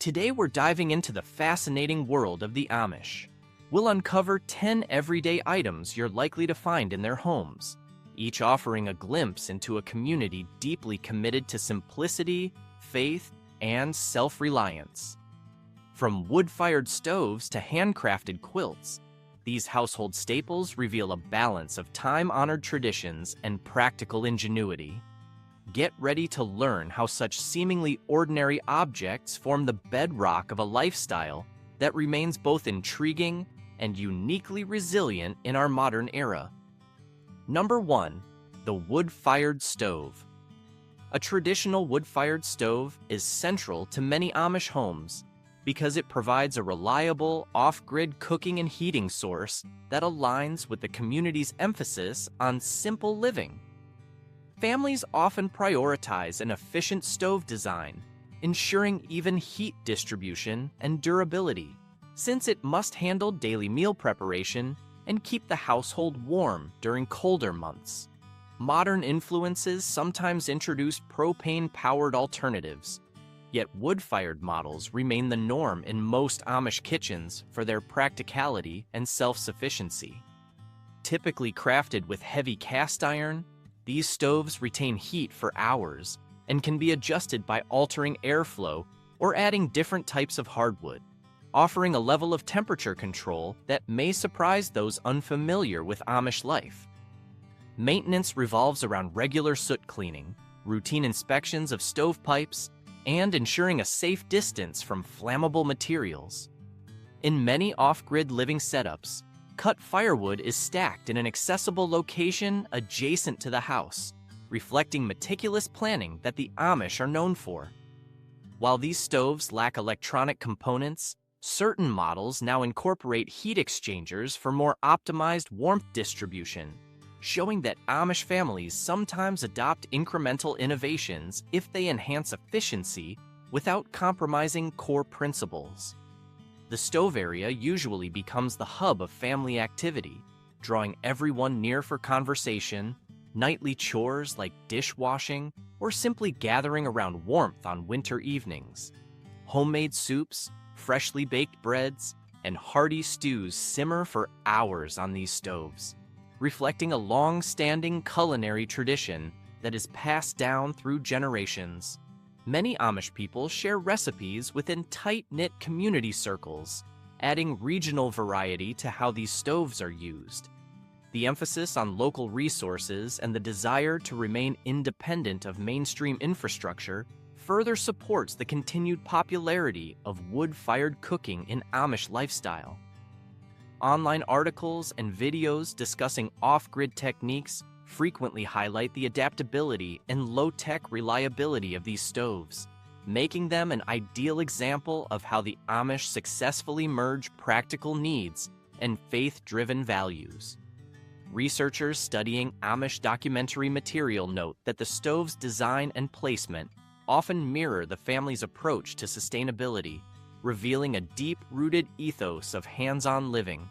Today we're diving into the fascinating world of the Amish. We'll uncover 10 everyday items you're likely to find in their homes, each offering a glimpse into a community deeply committed to simplicity, faith, and self-reliance. From wood-fired stoves to handcrafted quilts, these household staples reveal a balance of time-honored traditions and practical ingenuity. Get ready to learn how such seemingly ordinary objects form the bedrock of a lifestyle that remains both intriguing and uniquely resilient in our modern era. Number 1. The wood-fired stove. A traditional wood-fired stove is central to many Amish homes because it provides a reliable, off-grid cooking and heating source that aligns with the community's emphasis on simple living. Families often prioritize an efficient stove design, ensuring even heat distribution and durability, since it must handle daily meal preparation and keep the household warm during colder months. Modern influences sometimes introduce propane-powered alternatives, yet wood-fired models remain the norm in most Amish kitchens for their practicality and self-sufficiency. Typically crafted with heavy cast iron, these stoves retain heat for hours and can be adjusted by altering airflow or adding different types of hardwood, offering a level of temperature control that may surprise those unfamiliar with Amish life. Maintenance revolves around regular soot cleaning, routine inspections of stovepipes, and ensuring a safe distance from flammable materials. In many off-grid living setups, cut firewood is stacked in an accessible location adjacent to the house, reflecting meticulous planning that the Amish are known for. While these stoves lack electronic components, certain models now incorporate heat exchangers for more optimized warmth distribution, showing that Amish families sometimes adopt incremental innovations if they enhance efficiency without compromising core principles. The stove area usually becomes the hub of family activity, drawing everyone near for conversation, nightly chores like dishwashing, or simply gathering around warmth on winter evenings. Homemade soups, freshly baked breads, and hearty stews simmer for hours on these stoves, reflecting a long-standing culinary tradition that is passed down through generations. Many Amish people share recipes within tight-knit community circles, adding regional variety to how these stoves are used. The emphasis on local resources and the desire to remain independent of mainstream infrastructure further supports the continued popularity of wood-fired cooking in Amish lifestyle. Online articles and videos discussing off-grid techniques frequently highlight the adaptability and low-tech reliability of these stoves, making them an ideal example of how the Amish successfully merge practical needs and faith-driven values. Researchers studying Amish documentary material note that the stove's design and placement often mirror the family's approach to sustainability, revealing a deep-rooted ethos of hands-on living.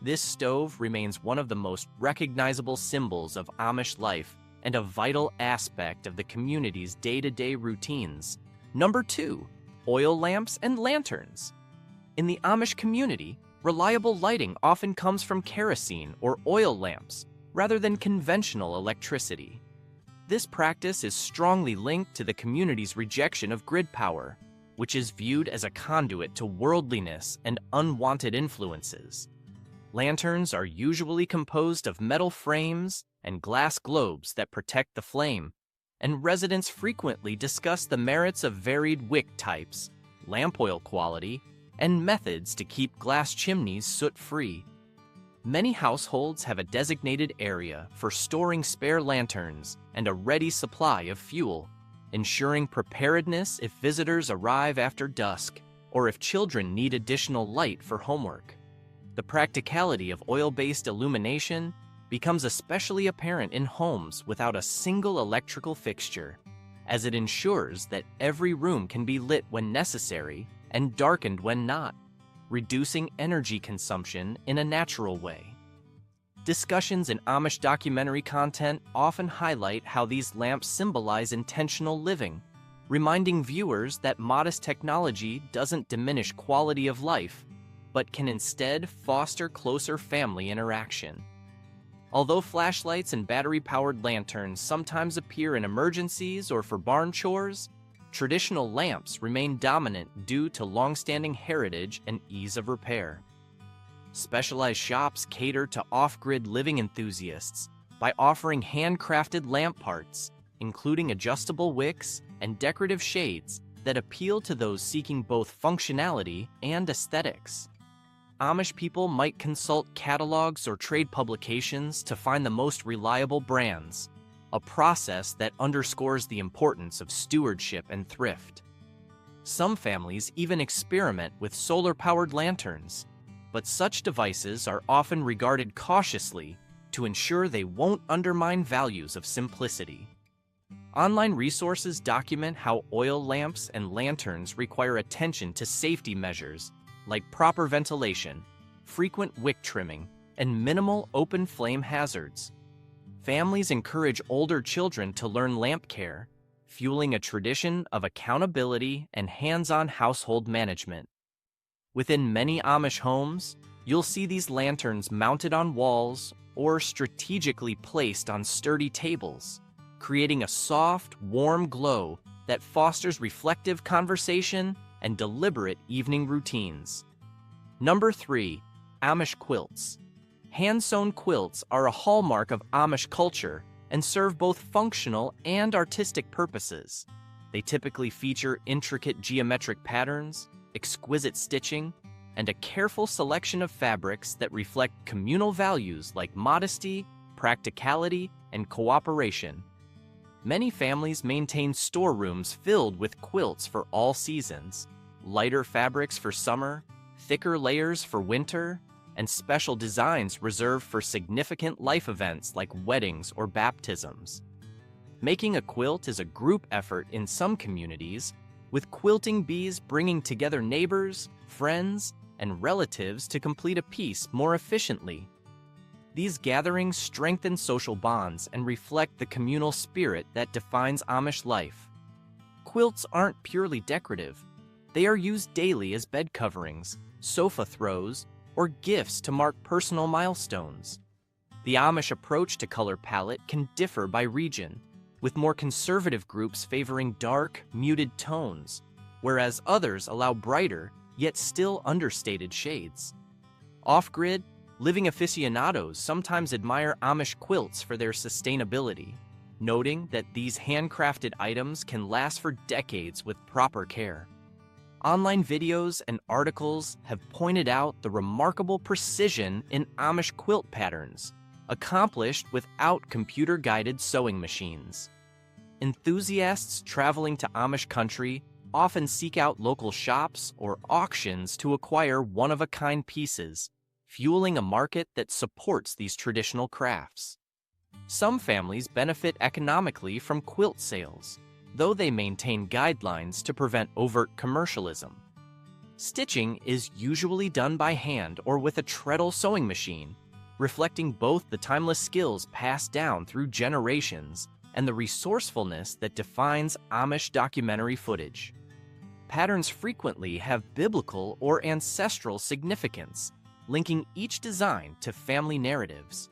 This stove remains one of the most recognizable symbols of Amish life and a vital aspect of the community's day-to-day routines. Number 2. Oil lamps and lanterns. In the Amish community, reliable lighting often comes from kerosene or oil lamps rather than conventional electricity. This practice is strongly linked to the community's rejection of grid power, which is viewed as a conduit to worldliness and unwanted influences. Lanterns are usually composed of metal frames and glass globes that protect the flame, and residents frequently discuss the merits of varied wick types, lamp oil quality, and methods to keep glass chimneys soot-free. Many households have a designated area for storing spare lanterns and a ready supply of fuel, ensuring preparedness if visitors arrive after dusk or if children need additional light for homework. The practicality of oil-based illumination becomes especially apparent in homes without a single electrical fixture, as it ensures that every room can be lit when necessary and darkened when not, reducing energy consumption in a natural way. Discussions in Amish documentary content often highlight how these lamps symbolize intentional living, reminding viewers that modest technology doesn't diminish quality of life, but can instead foster closer family interaction. Although flashlights and battery-powered lanterns sometimes appear in emergencies or for barn chores, traditional lamps remain dominant due to long-standing heritage and ease of repair. Specialized shops cater to off-grid living enthusiasts by offering handcrafted lamp parts, including adjustable wicks and decorative shades that appeal to those seeking both functionality and aesthetics. Amish people might consult catalogs or trade publications to find the most reliable brands, a process that underscores the importance of stewardship and thrift. Some families even experiment with solar-powered lanterns, but such devices are often regarded cautiously to ensure they won't undermine values of simplicity. Online resources document how oil lamps and lanterns require attention to safety measures like proper ventilation, frequent wick trimming, and minimal open flame hazards. Families encourage older children to learn lamp care, fueling a tradition of accountability and hands-on household management. Within many Amish homes, you'll see these lanterns mounted on walls or strategically placed on sturdy tables, creating a soft, warm glow that fosters reflective conversation and deliberate evening routines. Number 3, Amish quilts. Hand-sewn quilts are a hallmark of Amish culture and serve both functional and artistic purposes. They typically feature intricate geometric patterns, exquisite stitching, and a careful selection of fabrics that reflect communal values like modesty, practicality, and cooperation. Many families maintain storerooms filled with quilts for all seasons, lighter fabrics for summer, thicker layers for winter, and special designs reserved for significant life events like weddings or baptisms. Making a quilt is a group effort in some communities, with quilting bees bringing together neighbors, friends, and relatives to complete a piece more efficiently. These gatherings strengthen social bonds and reflect the communal spirit that defines Amish life. Quilts aren't purely decorative. They are used daily as bed coverings, sofa throws, or gifts to mark personal milestones. The Amish approach to color palette can differ by region, with more conservative groups favoring dark, muted tones, whereas others allow brighter, yet still understated shades. Off-grid, living aficionados sometimes admire Amish quilts for their sustainability, noting that these handcrafted items can last for decades with proper care. Online videos and articles have pointed out the remarkable precision in Amish quilt patterns, accomplished without computer-guided sewing machines. Enthusiasts traveling to Amish country often seek out local shops or auctions to acquire one-of-a-kind pieces, fueling a market that supports these traditional crafts. Some families benefit economically from quilt sales, though they maintain guidelines to prevent overt commercialism. Stitching is usually done by hand or with a Treadle sewing machine, reflecting both the timeless skills passed down through generations and the resourcefulness that defines Amish documentary footage. Patterns frequently have biblical or ancestral significance, linking each design to family narratives.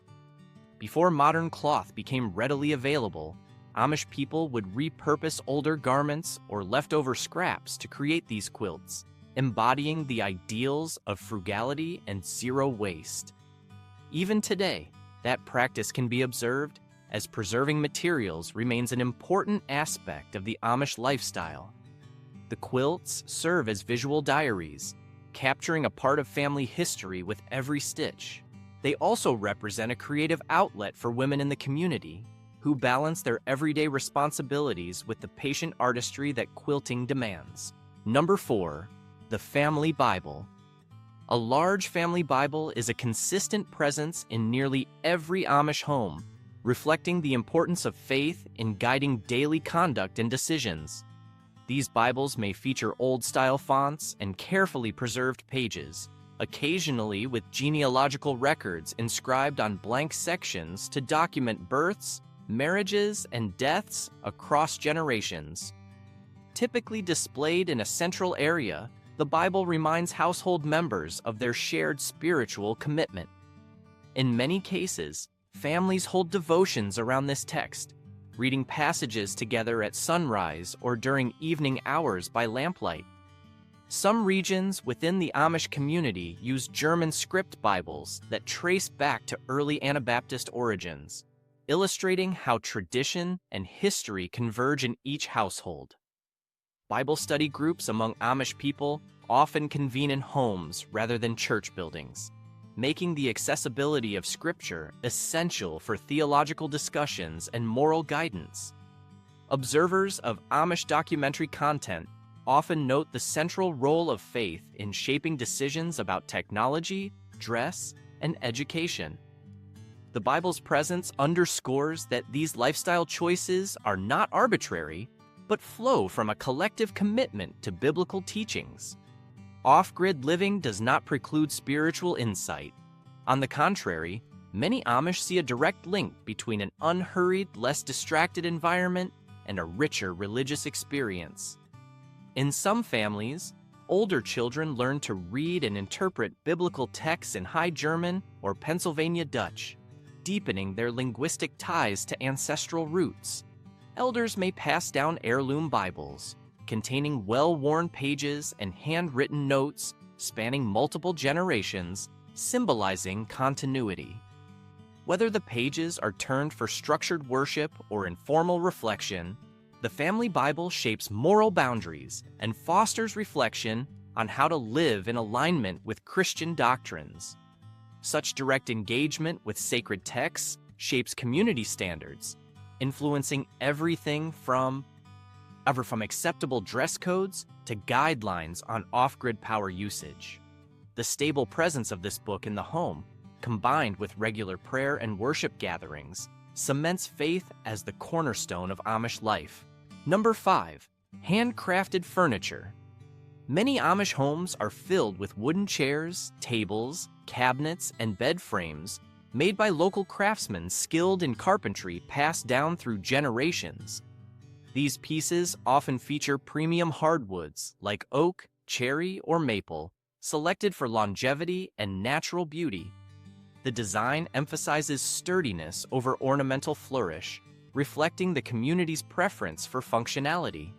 Before modern cloth became readily available, Amish people would repurpose older garments or leftover scraps to create these quilts, embodying the ideals of frugality and zero waste. Even today, that practice can be observed, as preserving materials remains an important aspect of the Amish lifestyle. The quilts serve as visual diaries, capturing a part of family history with every stitch. They also represent a creative outlet for women in the community, who balance their everyday responsibilities with the patient artistry that quilting demands. Number 4, the Family Bible. A large family Bible is a consistent presence in nearly every Amish home, reflecting the importance of faith in guiding daily conduct and decisions. These Bibles may feature old-style fonts and carefully preserved pages, occasionally with genealogical records inscribed on blank sections to document births, marriages, and deaths across generations. Typically displayed in a central area, the Bible reminds household members of their shared spiritual commitment. In many cases, families hold devotions around this text, reading passages together at sunrise or during evening hours by lamplight. Some regions within the Amish community use German script Bibles that trace back to early Anabaptist origins, illustrating how tradition and history converge in each household. Bible study groups among Amish people often convene in homes rather than church buildings, making the accessibility of Scripture essential for theological discussions and moral guidance. Observers of Amish documentary content often note the central role of faith in shaping decisions about technology, dress, and education. The Bible's presence underscores that these lifestyle choices are not arbitrary, but flow from a collective commitment to biblical teachings. Off-grid living does not preclude spiritual insight. On the contrary, many Amish see a direct link between an unhurried, less distracted environment and a richer religious experience. In some families, older children learn to read and interpret biblical texts in High German or Pennsylvania Dutch, deepening their linguistic ties to ancestral roots. Elders may pass down heirloom Bibles, containing well-worn pages and handwritten notes spanning multiple generations, symbolizing continuity. Whether the pages are turned for structured worship or informal reflection, the family Bible shapes moral boundaries and fosters reflection on how to live in alignment with Christian doctrines. Such direct engagement with sacred texts shapes community standards, influencing everything from acceptable dress codes to guidelines on off-grid power usage. The stable presence of this book in the home, combined with regular prayer and worship gatherings, cements faith as the cornerstone of Amish life. Number 5. Handcrafted furniture. Many Amish homes are filled with wooden chairs, tables, cabinets, and bed frames made by local craftsmen skilled in carpentry passed down through generations. These pieces often feature premium hardwoods like oak, cherry, or maple, selected for longevity and natural beauty. The design emphasizes sturdiness over ornamental flourish, reflecting the community's preference for functionality.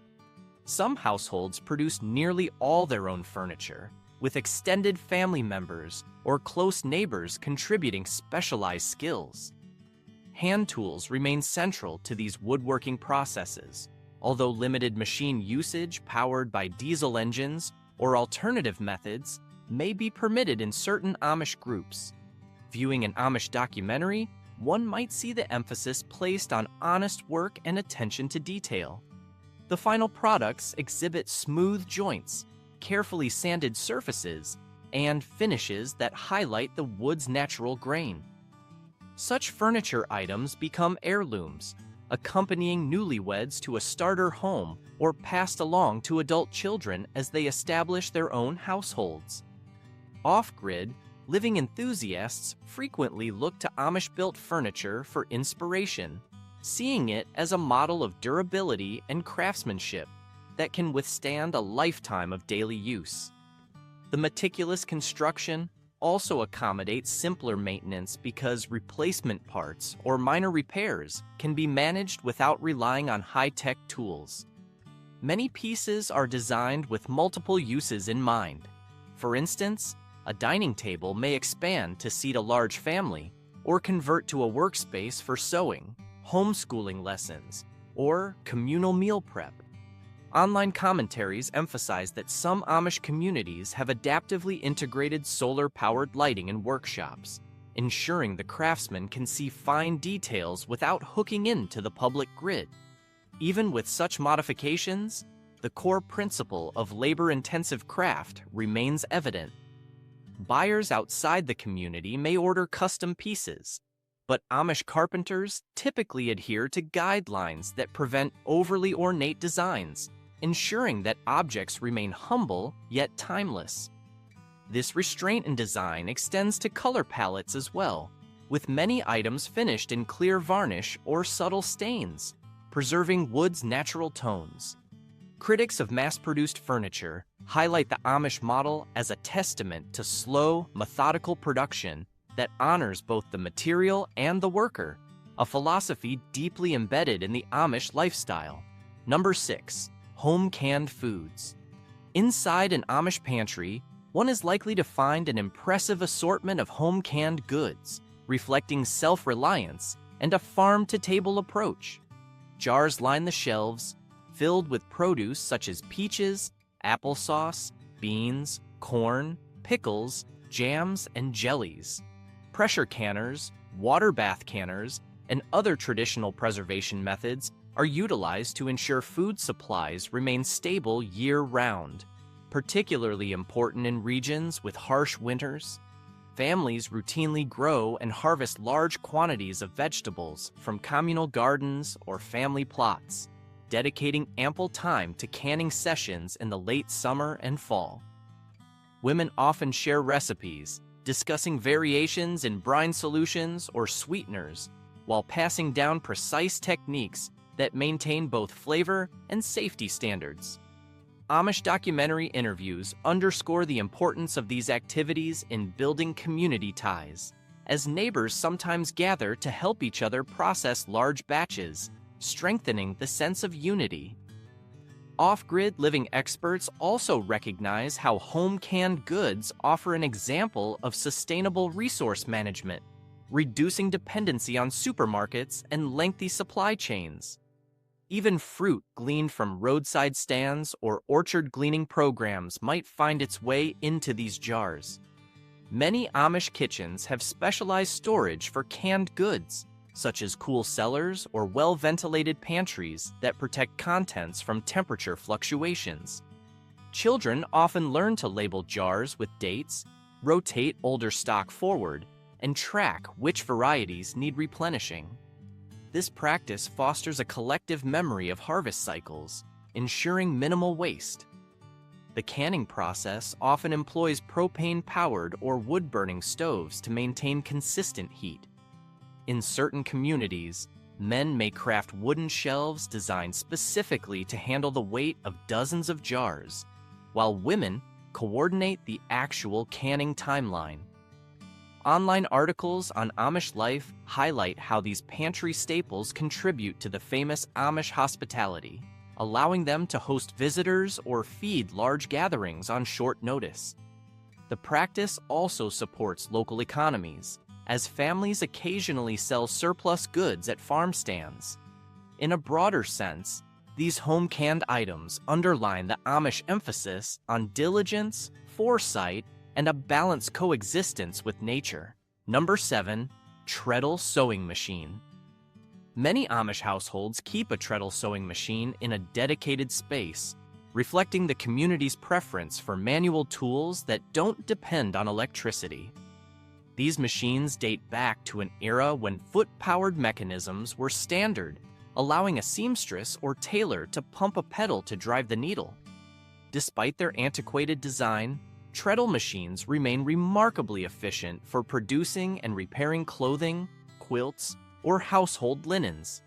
Some households produce nearly all their own furniture, with extended family members or close neighbors contributing specialized skills. Hand tools remain central to these woodworking processes, although limited machine usage powered by diesel engines or alternative methods may be permitted in certain Amish groups. Viewing an Amish documentary, one might see the emphasis placed on honest work and attention to detail. The final products exhibit smooth joints, carefully sanded surfaces, and finishes that highlight the wood's natural grain. Such furniture items become heirlooms, accompanying newlyweds to a starter home or passed along to adult children as they establish their own households. Off-grid, living enthusiasts frequently look to Amish-built furniture for inspiration, seeing it as a model of durability and craftsmanship that can withstand a lifetime of daily use. The meticulous construction also accommodates simpler maintenance because replacement parts or minor repairs can be managed without relying on high-tech tools. Many pieces are designed with multiple uses in mind. For instance, a dining table may expand to seat a large family or convert to a workspace for sewing, homeschooling lessons, or communal meal prep. Online commentaries emphasize that some Amish communities have adaptively integrated solar-powered lighting in workshops, ensuring the craftsman can see fine details without hooking into the public grid. Even with such modifications, the core principle of labor-intensive craft remains evident. Buyers outside the community may order custom pieces, but Amish carpenters typically adhere to guidelines that prevent overly ornate designs, ensuring that objects remain humble yet timeless. This restraint in design extends to color palettes as well, with many items finished in clear varnish or subtle stains, preserving wood's natural tones. Critics of mass-produced furniture highlight the Amish model as a testament to slow, methodical production that honors both the material and the worker, a philosophy deeply embedded in the Amish lifestyle. Number 6. Home canned foods. Inside an Amish pantry, one is likely to find an impressive assortment of home canned goods, reflecting self-reliance and a farm-to-table approach. Jars line the shelves, filled with produce such as peaches, applesauce, beans, corn, pickles, jams, and jellies. Pressure canners, water bath canners, and other traditional preservation methods are utilized to ensure food supplies remain stable year-round, particularly important in regions with harsh winters. Families routinely grow and harvest large quantities of vegetables from communal gardens or family plots, dedicating ample time to canning sessions in the late summer and fall. Women often share recipes, discussing variations in brine solutions or sweeteners, while passing down precise techniques that maintain both flavor and safety standards. Amish documentary interviews underscore the importance of these activities in building community ties, as neighbors sometimes gather to help each other process large batches, strengthening the sense of unity. Off-grid living experts also recognize how home canned goods offer an example of sustainable resource management, reducing dependency on supermarkets and lengthy supply chains. Even fruit gleaned from roadside stands or orchard gleaning programs might find its way into these jars. Many Amish kitchens have specialized storage for canned goods, such as cool cellars or well-ventilated pantries that protect contents from temperature fluctuations. Children often learn to label jars with dates, rotate older stock forward, and track which varieties need replenishing. This practice fosters a collective memory of harvest cycles, ensuring minimal waste. The canning process often employs propane-powered or wood-burning stoves to maintain consistent heat. In certain communities, men may craft wooden shelves designed specifically to handle the weight of dozens of jars, while women coordinate the actual canning timeline. Online articles on Amish life highlight how these pantry staples contribute to the famous Amish hospitality, allowing them to host visitors or feed large gatherings on short notice. The practice also supports local economies, as families occasionally sell surplus goods at farm stands. In a broader sense, these home-canned items underline the Amish emphasis on diligence, foresight, and a balanced coexistence with nature. Number 7. Treadle sewing machine. Many Amish households keep a treadle sewing machine in a dedicated space, reflecting the community's preference for manual tools that don't depend on electricity. These machines date back to an era when foot-powered mechanisms were standard, allowing a seamstress or tailor to pump a pedal to drive the needle. Despite their antiquated design, treadle machines remain remarkably efficient for producing and repairing clothing, quilts, or household linens.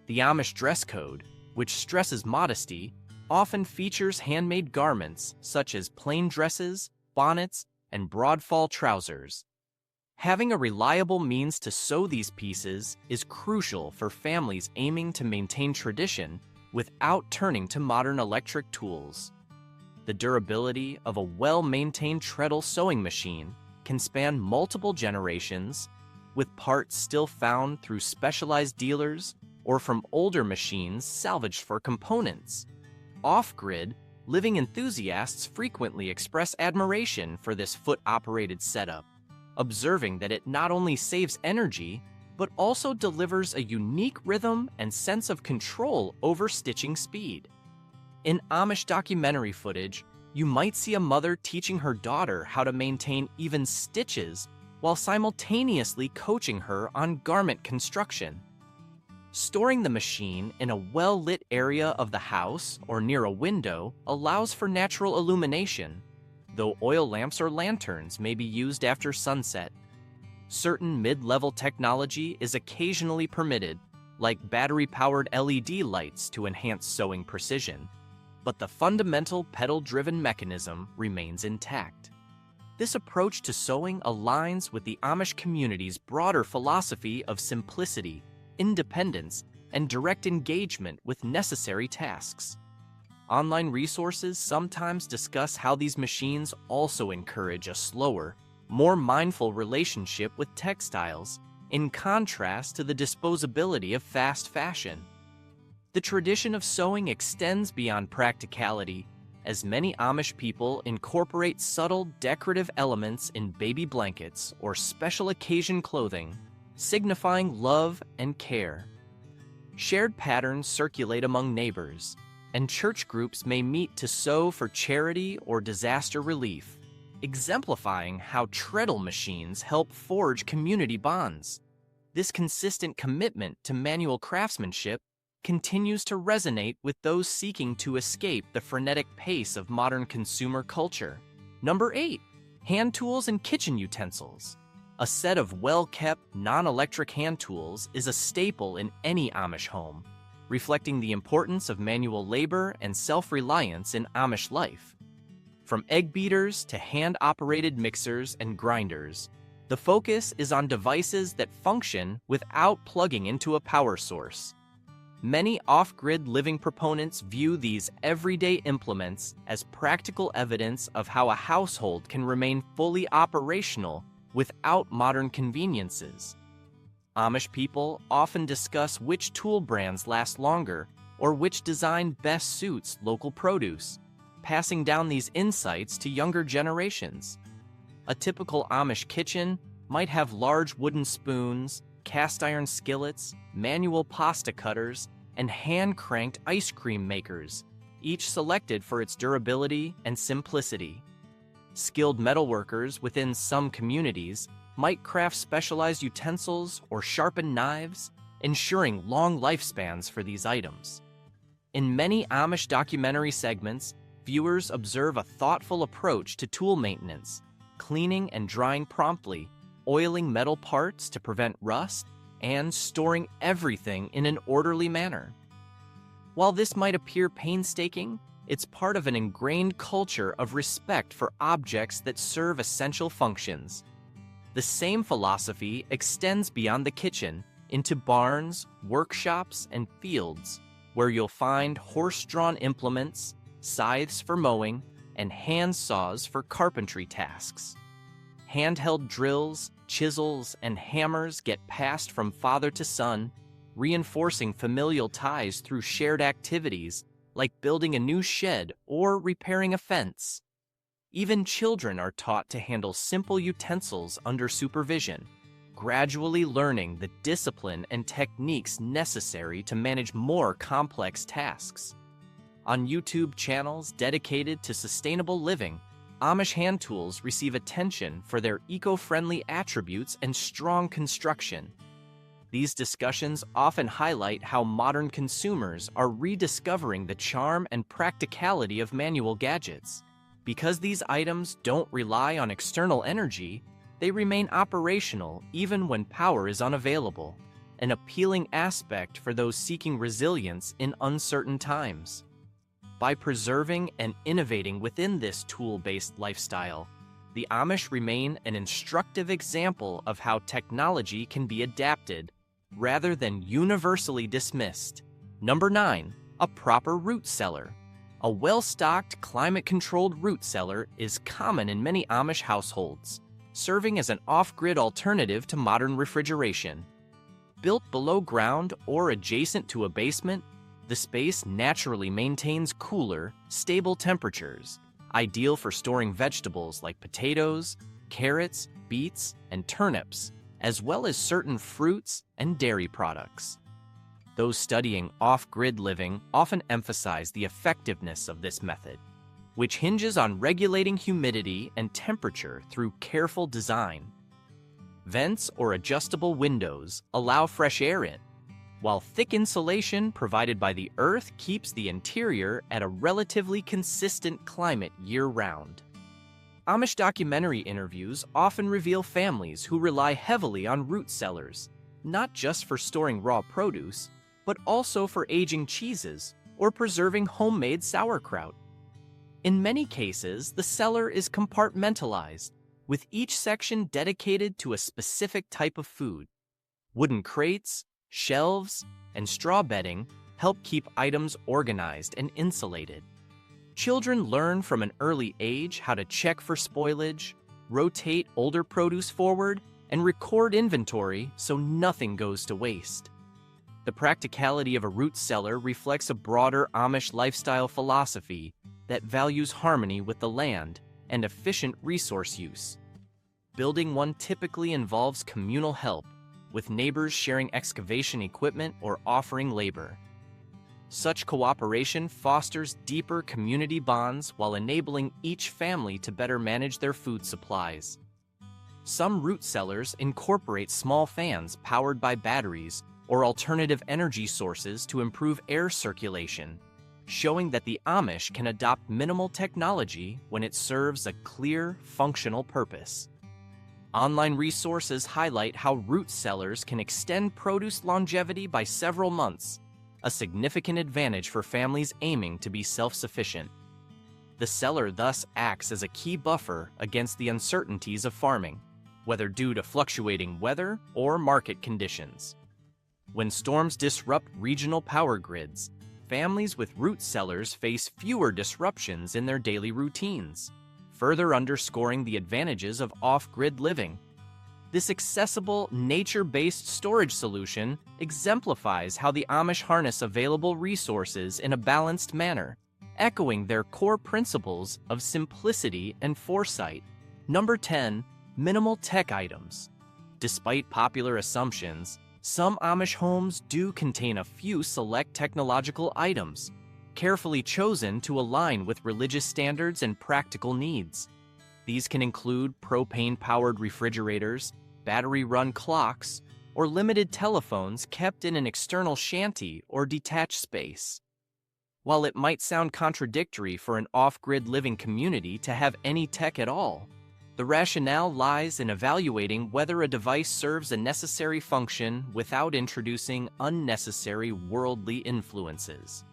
The Amish dress code, which stresses modesty, often features handmade garments such as plain dresses, bonnets, and broad fall trousers. Having a reliable means to sew these pieces is crucial for families aiming to maintain tradition without turning to modern electric tools. The durability of a well-maintained treadle sewing machine can span multiple generations, with parts still found through specialized dealers or from older machines salvaged for components. Off-grid, living enthusiasts frequently express admiration for this foot-operated setup, observing that it not only saves energy, but also delivers a unique rhythm and sense of control over stitching speed. In Amish documentary footage, you might see a mother teaching her daughter how to maintain even stitches while simultaneously coaching her on garment construction. Storing the machine in a well-lit area of the house or near a window allows for natural illumination, though oil lamps or lanterns may be used after sunset. Certain mid-level technology is occasionally permitted, like battery-powered LED lights to enhance sewing precision. but the fundamental pedal-driven mechanism remains intact. This approach to sewing aligns with the Amish community's broader philosophy of simplicity, independence, and direct engagement with necessary tasks. Online resources sometimes discuss how these machines also encourage a slower, more mindful relationship with textiles, in contrast to the disposability of fast fashion. The tradition of sewing extends beyond practicality, as many Amish people incorporate subtle decorative elements in baby blankets or special occasion clothing, signifying love and care. Shared patterns circulate among neighbors, and church groups may meet to sew for charity or disaster relief, exemplifying how Treadle machines help forge community bonds. This consistent commitment to manual craftsmanship continues to resonate with those seeking to escape the frenetic pace of modern consumer culture. Number 8. Hand tools and kitchen utensils. A set of well-kept, non-electric hand tools is a staple in any Amish home, reflecting the importance of manual labor and self-reliance in Amish life. From egg beaters to hand-operated mixers and grinders, the focus is on devices that function without plugging into a power source. Many off-grid living proponents view these everyday implements as practical evidence of how a household can remain fully operational without modern conveniences. Amish people often discuss which tool brands last longer or which design best suits local produce, passing down these insights to younger generations. A typical Amish kitchen might have large wooden spoons, cast-iron skillets, manual pasta cutters, and hand-cranked ice cream makers, each selected for its durability and simplicity. Skilled metalworkers within some communities might craft specialized utensils or sharpen knives, ensuring long lifespans for these items. In many Amish documentary segments, viewers observe a thoughtful approach to tool maintenance, cleaning and drying promptly, oiling metal parts to prevent rust, and storing everything in an orderly manner. While this might appear painstaking, it's part of an ingrained culture of respect for objects that serve essential functions. The same philosophy extends beyond the kitchen into barns, workshops, and fields, where you'll find horse-drawn implements, scythes for mowing, and hand saws for carpentry tasks. Handheld drills, chisels, and hammers get passed from father to son, reinforcing familial ties through shared activities like building a new shed or repairing a fence. Even children are taught to handle simple utensils under supervision, gradually learning the discipline and techniques necessary to manage more complex tasks. On YouTube channels dedicated to sustainable living, Amish hand tools receive attention for their eco-friendly attributes and strong construction. These discussions often highlight how modern consumers are rediscovering the charm and practicality of manual gadgets. Because these items don't rely on external energy, they remain operational even when power is unavailable, an appealing aspect for those seeking resilience in uncertain times. By preserving and innovating within this tool-based lifestyle, the Amish remain an instructive example of how technology can be adapted rather than universally dismissed. Number 9, a proper root cellar. A well-stocked, climate-controlled root cellar is common in many Amish households, serving as an off-grid alternative to modern refrigeration. Built below ground or adjacent to a basement, the space naturally maintains cooler, stable temperatures, ideal for storing vegetables like potatoes, carrots, beets, and turnips, as well as certain fruits and dairy products. Those studying off-grid living often emphasize the effectiveness of this method, which hinges on regulating humidity and temperature through careful design. Vents or adjustable windows allow fresh air in, while thick insulation provided by the earth keeps the interior at a relatively consistent climate year-round. Amish documentary interviews often reveal families who rely heavily on root cellars, not just for storing raw produce, but also for aging cheeses or preserving homemade sauerkraut. In many cases, the cellar is compartmentalized, with each section dedicated to a specific type of food. Wooden crates, shelves, and straw bedding help keep items organized and insulated. Children learn from an early age how to check for spoilage, rotate older produce forward, and record inventory so nothing goes to waste. The practicality of a root cellar reflects a broader Amish lifestyle philosophy that values harmony with the land and efficient resource use. Building one typically involves communal help, with neighbors sharing excavation equipment or offering labor. Such cooperation fosters deeper community bonds while enabling each family to better manage their food supplies. Some root cellars incorporate small fans powered by batteries or alternative energy sources to improve air circulation, showing that the Amish can adopt minimal technology when it serves a clear, functional purpose. Online resources highlight how root cellars can extend produce longevity by several months, a significant advantage for families aiming to be self-sufficient. The cellar thus acts as a key buffer against the uncertainties of farming, whether due to fluctuating weather or market conditions. When storms disrupt regional power grids, families with root cellars face fewer disruptions in their daily routines, further underscoring the advantages of off-grid living. This accessible, nature-based storage solution exemplifies how the Amish harness available resources in a balanced manner, echoing their core principles of simplicity and foresight. Number 10. Minimal tech items. Despite popular assumptions, some Amish homes do contain a few select technological items, carefully chosen to align with religious standards and practical needs. These can include propane-powered refrigerators, battery-run clocks, or limited telephones kept in an external shanty or detached space. While it might sound contradictory for an off-grid living community to have any tech at all, the rationale lies in evaluating whether a device serves a necessary function without introducing unnecessary worldly influences.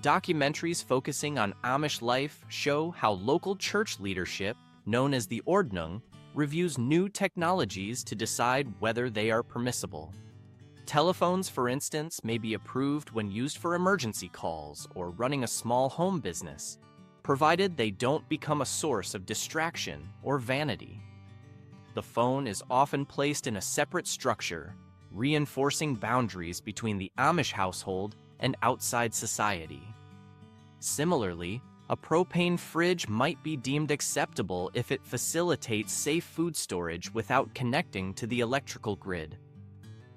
Documentaries focusing on Amish life show how local church leadership, known as the Ordnung, reviews new technologies to decide whether they are permissible. Telephones, for instance, may be approved when used for emergency calls or running a small home business, provided they don't become a source of distraction or vanity. The phone is often placed in a separate structure, reinforcing boundaries between the Amish household and outside society. Similarly, a propane fridge might be deemed acceptable if it facilitates safe food storage without connecting to the electrical grid.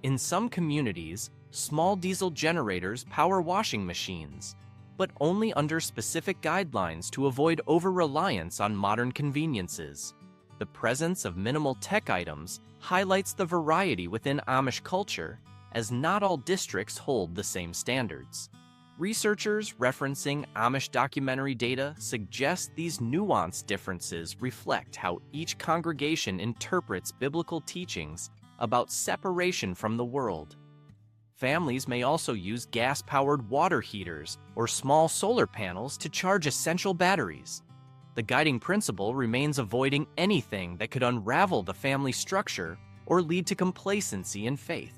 In some communities, small diesel generators power washing machines, but only under specific guidelines to avoid over-reliance on modern conveniences. The presence of minimal tech items highlights the variety within Amish culture, as not all districts hold the same standards. Researchers referencing Amish documentary data suggest these nuanced differences reflect how each congregation interprets biblical teachings about separation from the world. Families may also use gas-powered water heaters or small solar panels to charge essential batteries. The guiding principle remains avoiding anything that could unravel the family structure or lead to complacency in faith.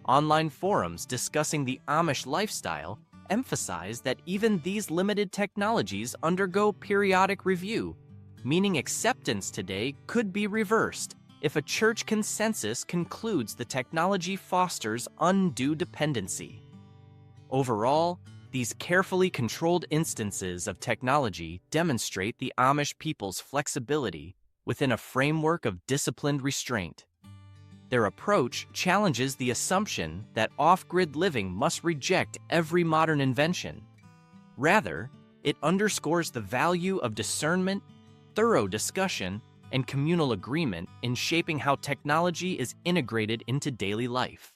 Online forums discussing the Amish lifestyle emphasize that even these limited technologies undergo periodic review, meaning acceptance today could be reversed if a church consensus concludes the technology fosters undue dependency. Overall, these carefully controlled instances of technology demonstrate the Amish people's flexibility within a framework of disciplined restraint. Their approach challenges the assumption that off-grid living must reject every modern invention. Rather, it underscores the value of discernment, thorough discussion, and communal agreement in shaping how technology is integrated into daily life.